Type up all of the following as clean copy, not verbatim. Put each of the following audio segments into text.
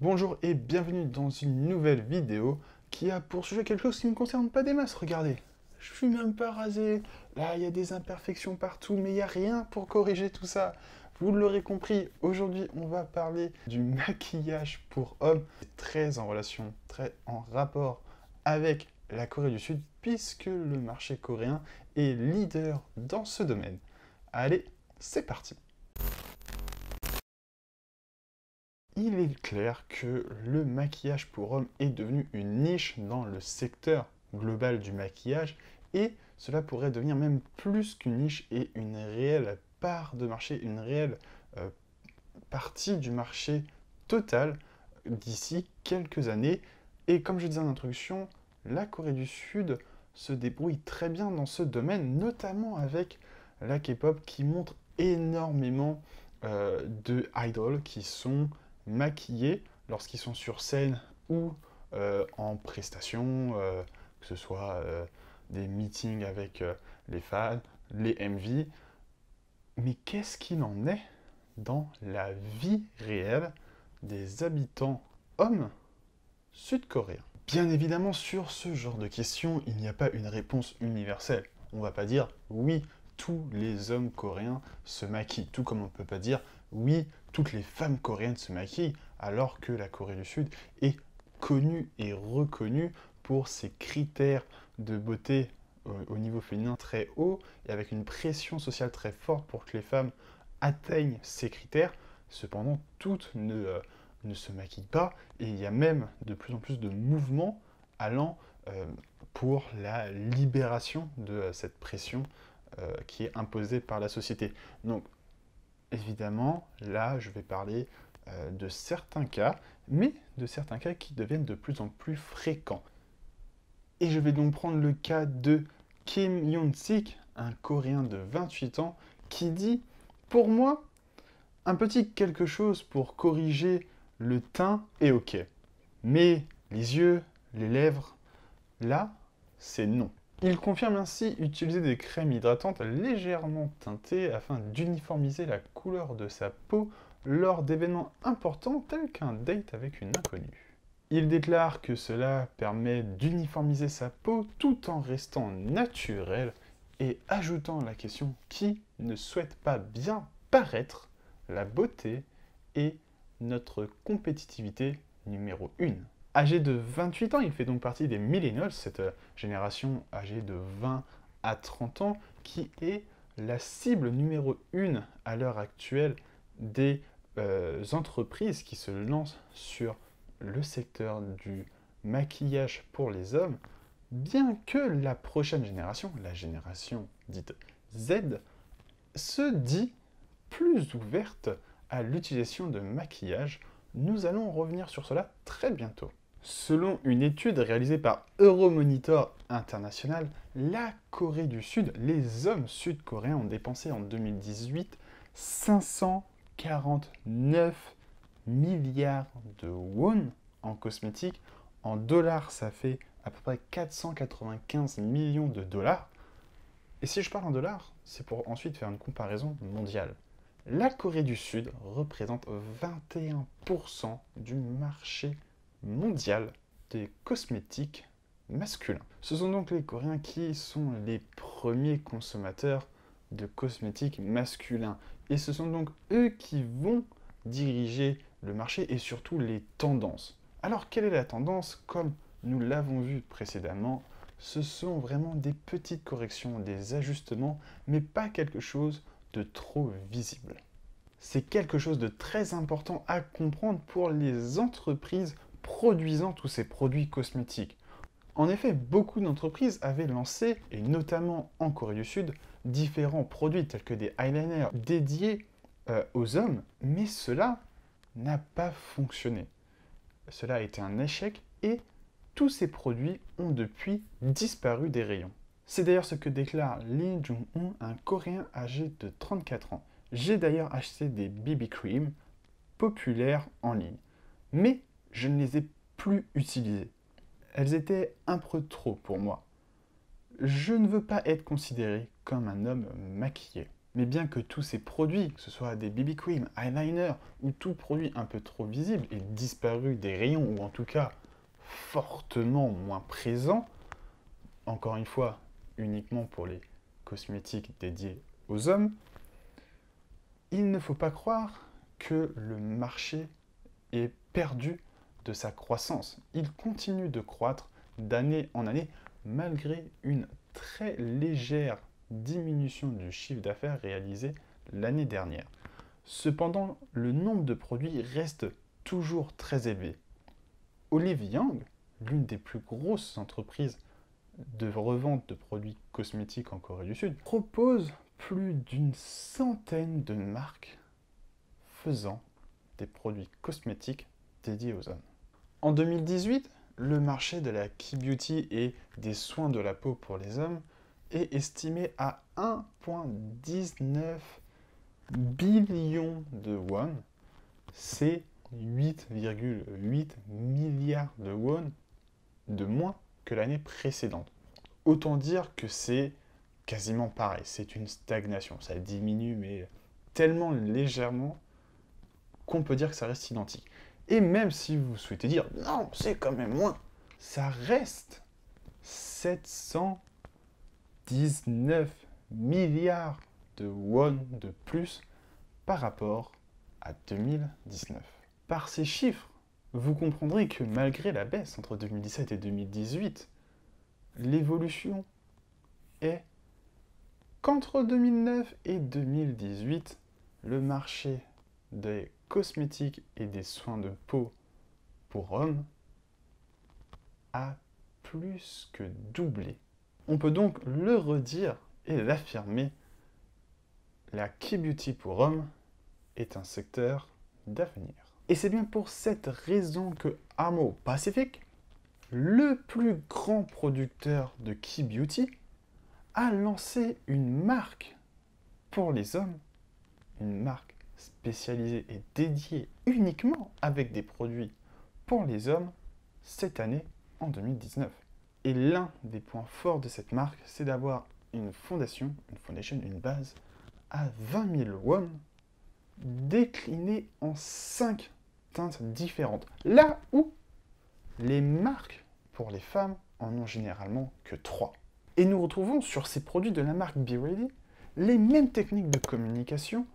Bonjour et bienvenue dans une nouvelle vidéo qui a pour sujet quelque chose qui ne me concerne pas des masses. Regardez, je suis même pas rasé, là il y a des imperfections partout, mais il n'y a rien pour corriger tout ça. Vous l'aurez compris, aujourd'hui on va parler du maquillage pour hommes. C'est très en relation, très en rapport avec la Corée du Sud, puisque le marché coréen est leader dans ce domaine. Allez, c'est parti! Il est clair que le maquillage pour hommes est devenu une niche dans le secteur global du maquillage et cela pourrait devenir même plus qu'une niche et une réelle part de marché, une réelle euh, partie du marché total d'ici quelques années. Et comme je disais en introduction, la Corée du Sud se débrouille très bien dans ce domaine, notamment avec la K-pop qui montre énormément de idols qui sont maquillés lorsqu'ils sont sur scène ou en prestation, que ce soit des meetings avec les fans, les MV. Mais qu'est-ce qu'il en est dans la vie réelle des habitants hommes sud-coréens? Bien évidemment, sur ce genre de questions, il n'y a pas une réponse universelle. On ne va pas dire oui, tous les hommes coréens se maquillent, tout comme on ne peut pas dire oui, toutes les femmes coréennes se maquillent, alors que la Corée du Sud est connue et reconnue pour ses critères de beauté au niveau féminin très haut et avec une pression sociale très forte pour que les femmes atteignent ces critères. Cependant, toutes ne se maquillent pas et il y a même de plus en plus de mouvements allant pour la libération de cette pression qui est imposée par la société. Donc, évidemment, là, je vais parler de certains cas, mais de certains cas qui deviennent de plus en plus fréquents. Et je vais donc prendre le cas de Kim Yoon-sik, un Coréen de 28 ans, qui dit « Pour moi, un petit quelque chose pour corriger le teint est ok. Mais les yeux, les lèvres, là, c'est non. » Il confirme ainsi utiliser des crèmes hydratantes légèrement teintées afin d'uniformiser la couleur de sa peau lors d'événements importants tels qu'un date avec une inconnue. Il déclare que cela permet d'uniformiser sa peau tout en restant naturel et ajoutant la question qui ne souhaite pas bien paraître, la beauté est notre compétitivité numéro 1. Âgé de 28 ans, il fait donc partie des millennials, cette génération âgée de 20 à 30 ans, qui est la cible numéro 1 à l'heure actuelle des entreprises qui se lancent sur le secteur du maquillage pour les hommes, bien que la prochaine génération, la génération dite Z, se dit plus ouverte à l'utilisation de maquillage. Nous allons revenir sur cela très bientôt. Selon une étude réalisée par Euromonitor International, la Corée du Sud, les hommes sud-coréens ont dépensé en 2018 549 milliards de won en cosmétiques. En dollars, ça fait à peu près 495 millions de dollars. Et si je parle en dollars, c'est pour ensuite faire une comparaison mondiale. La Corée du Sud représente 21% du marché mondial des cosmétiques masculins. Ce sont donc les Coréens qui sont les premiers consommateurs de cosmétiques masculins. Et ce sont donc eux qui vont diriger le marché et surtout les tendances. Alors quelle est la tendance? Comme nous l'avons vu précédemment, ce sont vraiment des petites corrections, des ajustements, mais pas quelque chose de trop visible. C'est quelque chose de très important à comprendre pour les entreprises produisant tous ces produits cosmétiques. En effet, beaucoup d'entreprises avaient lancé, et notamment en Corée du Sud, différents produits tels que des eyeliners dédiés aux hommes, mais cela n'a pas fonctionné. Cela a été un échec et tous ces produits ont depuis disparu des rayons. C'est d'ailleurs ce que déclare Lee Jung-hoon, un Coréen âgé de 34 ans. J'ai d'ailleurs acheté des BB Cream populaires en ligne, mais je ne les ai plus utilisées. Elles étaient un peu trop pour moi. Je ne veux pas être considéré comme un homme maquillé. Mais bien que tous ces produits, que ce soit des BB cream, eyeliner ou tout produit un peu trop visible, aient disparu des rayons, ou en tout cas fortement moins présents, encore une fois, uniquement pour les cosmétiques dédiés aux hommes, il ne faut pas croire que le marché est perdu de sa croissance. Il continue de croître d'année en année, malgré une très légère diminution du chiffre d'affaires réalisé l'année dernière. Cependant, le nombre de produits reste toujours très élevé. Olive Young, l'une des plus grosses entreprises de revente de produits cosmétiques en Corée du Sud, propose plus d'une centaine de marques faisant des produits cosmétiques dédiés aux hommes. En 2018, le marché de la Key Beauty et des soins de la peau pour les hommes est estimé à 1,19 billion de won. C'est 8,8 milliards de won de moins que l'année précédente. Autant dire que c'est quasiment pareil, c'est une stagnation. Ça diminue, mais tellement légèrement qu'on peut dire que ça reste identique. Et même si vous souhaitez dire « non, c'est quand même moins », ça reste 719 milliards de won de plus par rapport à 2019. Par ces chiffres, vous comprendrez que malgré la baisse entre 2017 et 2018, l'évolution est qu'entre 2009 et 2018, le marché des cosmétiques et des soins de peau pour hommes a plus que doublé. On peut donc le redire et l'affirmer, la Key Beauty pour hommes est un secteur d'avenir. Et c'est bien pour cette raison que Armo Pacific, le plus grand producteur de Key Beauty, a lancé une marque pour les hommes, une marque spécialisée et dédiée uniquement avec des produits pour les hommes cette année en 2019. Et l'un des points forts de cette marque, c'est d'avoir une base à 20 000 won, déclinée en 5 teintes différentes. Là où les marques pour les femmes en ont généralement que 3. Et nous retrouvons sur ces produits de la marque Be Ready les mêmes techniques de communication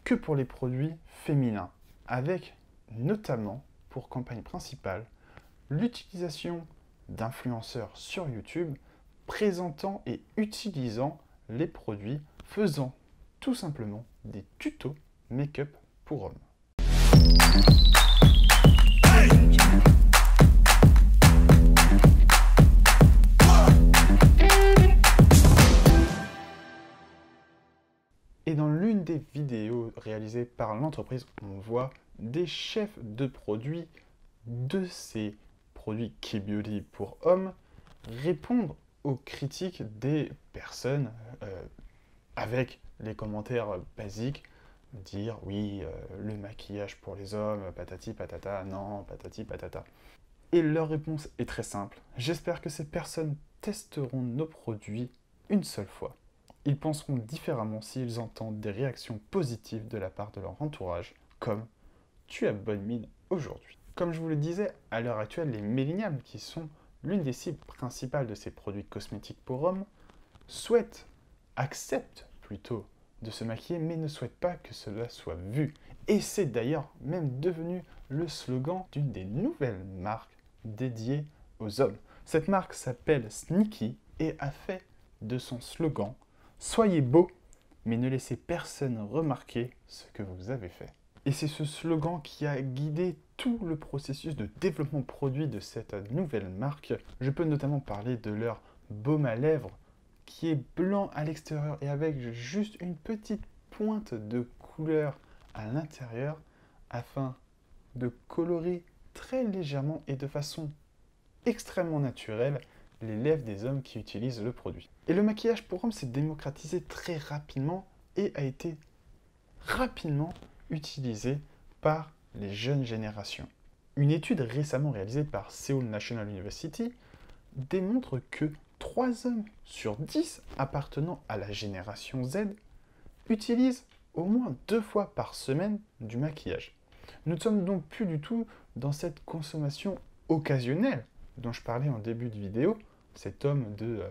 que pour les produits féminins, avec notamment pour campagne principale l'utilisation d'influenceurs sur YouTube présentant et utilisant les produits, faisant tout simplement des tutos make-up pour hommes. Et dans l'une des vidéos réalisées par l'entreprise, on voit des chefs de produits de ces produits Key Beauty pour hommes répondre aux critiques des personnes avec les commentaires basiques, dire oui, le maquillage pour les hommes, patati patata, non, patati patata. Et leur réponse est très simple. J'espère que ces personnes testeront nos produits une seule fois. Ils penseront différemment s'ils entendent des réactions positives de la part de leur entourage, comme « tu as bonne mine aujourd'hui ». Comme je vous le disais, à l'heure actuelle, les millénials, qui sont l'une des cibles principales de ces produits cosmétiques pour hommes, acceptent plutôt de se maquiller, mais ne souhaitent pas que cela soit vu. Et c'est d'ailleurs même devenu le slogan d'une des nouvelles marques dédiées aux hommes. Cette marque s'appelle Sneaky et a fait de son slogan « Soyez beau, mais ne laissez personne remarquer ce que vous avez fait ». Et c'est ce slogan qui a guidé tout le processus de développement produit de cette nouvelle marque. Je peux notamment parler de leur baume à lèvres qui est blanc à l'extérieur et avec juste une petite pointe de couleur à l'intérieur afin de colorer très légèrement et de façon extrêmement naturelle les lèvres des hommes qui utilisent le produit. Et le maquillage pour hommes s'est démocratisé très rapidement et a été rapidement utilisé par les jeunes générations. Une étude récemment réalisée par Seoul National University démontre que 3 hommes sur 10 appartenant à la génération Z utilisent au moins 2 fois par semaine du maquillage. Nous ne sommes donc plus du tout dans cette consommation occasionnelle dont je parlais en début de vidéo, cet homme de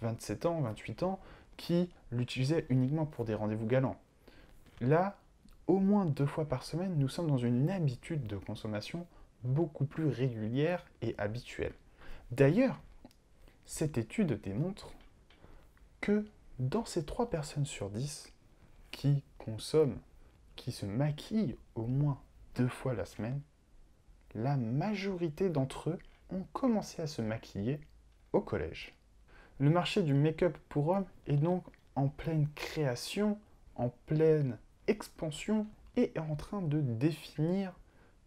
27 ans, 28 ans, qui l'utilisait uniquement pour des rendez-vous galants. Là, au moins 2 fois par semaine, nous sommes dans une habitude de consommation beaucoup plus régulière et habituelle. D'ailleurs, cette étude démontre que dans ces 3 personnes sur 10 qui consomment, qui se maquillent au moins 2 fois la semaine, la majorité d'entre eux ont commencé à se maquiller au collège. Le marché du make-up pour hommes est donc en pleine création, en pleine expansion et est en train de définir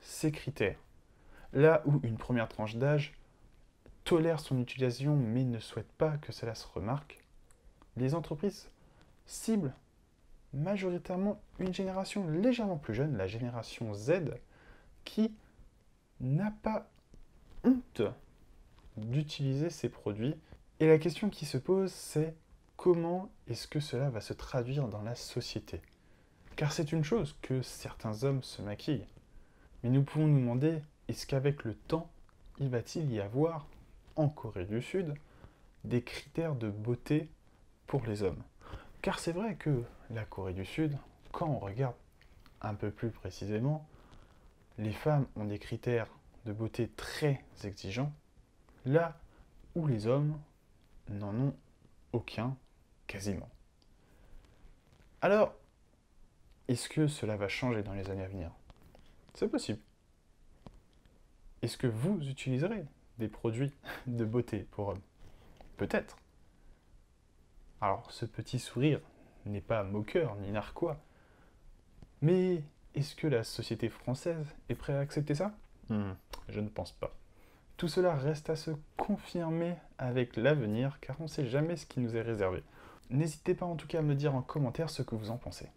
ses critères. Là où une première tranche d'âge tolère son utilisation mais ne souhaite pas que cela se remarque, les entreprises ciblent majoritairement une génération légèrement plus jeune, la génération Z, qui n'a pas honte d'utiliser ces produits. Et la question qui se pose, c'est comment est-ce que cela va se traduire dans la société? Car c'est une chose que certains hommes se maquillent. Mais nous pouvons nous demander, est-ce qu'avec le temps, il va-t-il y avoir, en Corée du Sud, des critères de beauté pour les hommes? Car c'est vrai que la Corée du Sud, quand on regarde un peu plus précisément, les femmes ont des critères de beauté très exigeants, là où les hommes n'en ont aucun, quasiment. Alors, est-ce que cela va changer dans les années à venir? C'est possible. Est-ce que vous utiliserez des produits de beauté pour hommes? Peut-être. Alors, ce petit sourire n'est pas moqueur ni narquois, mais est-ce que la société française est prête à accepter ça? Je ne pense pas. Tout cela reste à se confirmer avec l'avenir, car on ne sait jamais ce qui nous est réservé. N'hésitez pas en tout cas à me dire en commentaire ce que vous en pensez.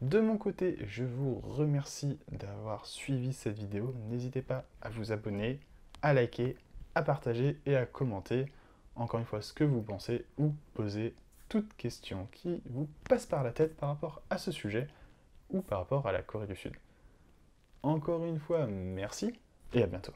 De mon côté, je vous remercie d'avoir suivi cette vidéo. N'hésitez pas à vous abonner, à liker, à partager et à commenter, encore une fois, ce que vous pensez ou poser toute question qui vous passe par la tête par rapport à ce sujet ou par rapport à la Corée du Sud. Encore une fois, merci et à bientôt.